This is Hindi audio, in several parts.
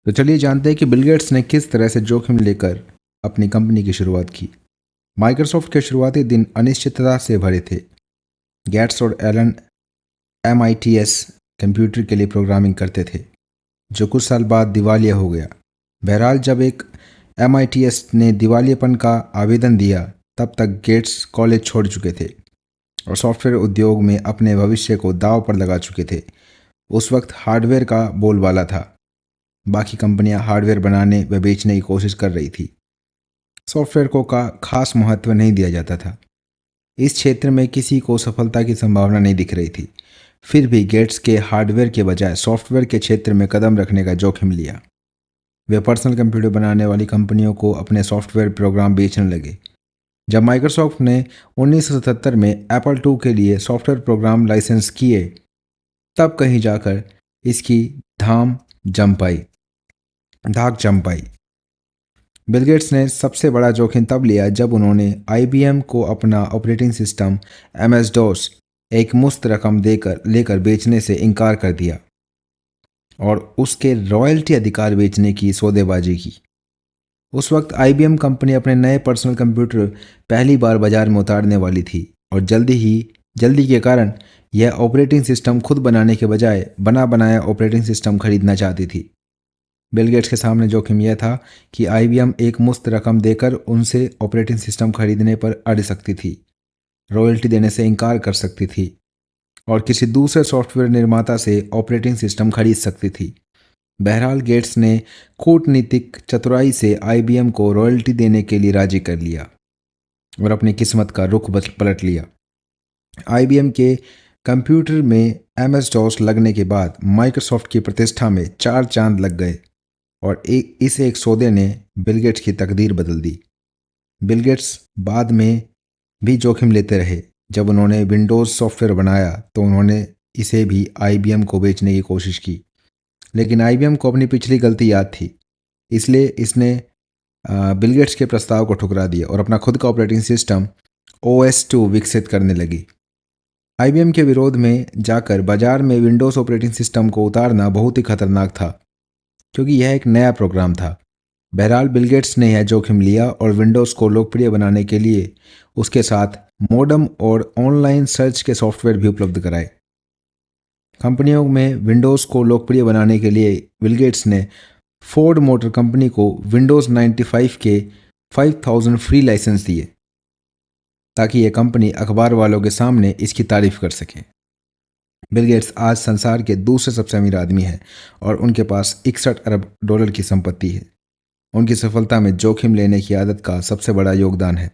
तो चलिए जानते हैं कि बिल गेट्स ने किस तरह से जोखिम लेकर अपनी कंपनी की शुरुआत की। माइक्रोसॉफ्ट के शुरुआती दिन अनिश्चितता से भरे थे। गेट्स और एलन MITS कंप्यूटर के लिए प्रोग्रामिंग करते थे, जो कुछ साल बाद दिवालिया हो गया। बहरहाल, जब एक MITS ने दिवालियापन का आवेदन दिया, तब तक गेट्स कॉलेज छोड़ चुके थे और सॉफ्टवेयर उद्योग में अपने भविष्य को दांव पर लगा चुके थे। उस वक्त हार्डवेयर का बोलबाला था। बाकी कंपनियां हार्डवेयर बनाने व बेचने की कोशिश कर रही थी। सॉफ्टवेयर को का खास महत्व नहीं दिया जाता था। इस क्षेत्र में किसी को सफलता की संभावना नहीं दिख रही थी। फिर भी गेट्स के हार्डवेयर के बजाय सॉफ्टवेयर के क्षेत्र में कदम रखने का जोखिम लिया। वे पर्सनल कंप्यूटर बनाने वाली कंपनियों को अपने सॉफ्टवेयर प्रोग्राम बेचने लगे। जब माइक्रोसॉफ्ट ने 1977 में एप्पल II के लिए सॉफ्टवेयर प्रोग्राम लाइसेंस किए, तब कहीं जाकर इसकी धाम जम पाई धाक जम पाई। बिल गेट्स ने सबसे बड़ा जोखिम तब लिया जब उन्होंने IBM को अपना ऑपरेटिंग सिस्टम MS-DOS एक मुश्त रकम लेकर बेचने से इनकार कर दिया और उसके रॉयल्टी अधिकार बेचने की सौदेबाजी की। उस वक्त IBM कंपनी अपने नए पर्सनल कंप्यूटर पहली बार बाजार में उतारने वाली थी और जल्दी के कारण यह ऑपरेटिंग सिस्टम खुद बनाने के बजाय बना बनाया ऑपरेटिंग सिस्टम खरीदना चाहती थी। बिल गेट्स के सामने जोखिम यह था कि IBM एक मुश्त रकम देकर उनसे ऑपरेटिंग सिस्टम खरीदने पर अड़ सकती थी, रॉयल्टी देने से इनकार कर सकती थी और किसी दूसरे सॉफ्टवेयर निर्माता से ऑपरेटिंग सिस्टम खरीद सकती थी। बहरहाल, गेट्स ने कूटनीतिक चतुराई से IBM को रॉयल्टी देने के लिए राजी कर लिया और अपनी किस्मत का रुख पलट लिया। IBM के कंप्यूटर में MS-DOS लगने के बाद माइक्रोसॉफ्ट की प्रतिष्ठा में 4 चांद लग गए और इस एक सौदे ने बिल गेट्स की तकदीर बदल दी। बिल गेट्स बाद में भी जोखिम लेते रहे। जब उन्होंने विंडोज़ सॉफ्टवेयर बनाया तो उन्होंने इसे भी IBM को बेचने की कोशिश की, लेकिन IBM को अपनी पिछली गलती याद थी, इसलिए इसने बिल गेट्स के प्रस्ताव को ठुकरा दिया और अपना खुद का ऑपरेटिंग सिस्टम OS/2 विकसित करने लगी। IBM के विरोध में जाकर बाजार में विंडोज़ ऑपरेटिंग सिस्टम को उतारना बहुत ही खतरनाक था, क्योंकि यह एक नया प्रोग्राम था। बहरहाल, बिल गेट्स ने यह जोखिम लिया और विंडोज़ को लोकप्रिय बनाने के लिए उसके साथ मोडम और ऑनलाइन सर्च के सॉफ्टवेयर भी उपलब्ध कराए। कंपनियों में विंडोज़ को लोकप्रिय बनाने के लिए बिल गेट्स ने फोर्ड मोटर कंपनी को विंडोज़ 95 के 5000 फ्री लाइसेंस दिए, ताकि यह कंपनी अखबार वालों के सामने इसकी तारीफ कर सके। बिल गेट्स आज संसार के दूसरे सबसे अमीर आदमी हैं और उनके पास 61 अरब डॉलर की संपत्ति है। उनकी सफलता में जोखिम लेने की आदत का सबसे बड़ा योगदान है।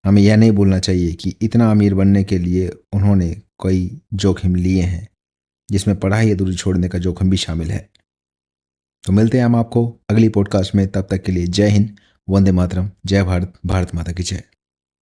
हमें यह नहीं भूलना चाहिए कि इतना अमीर बनने के लिए उन्होंने कई जोखिम लिए हैं, जिसमें पढ़ाई अधूरी छोड़ने का जोखिम भी शामिल है। तो मिलते हैं हम आपको अगली पॉडकास्ट में। तब तक के लिए जय हिंद, वंदे मातरम, जय भारत, भारत माता की जय।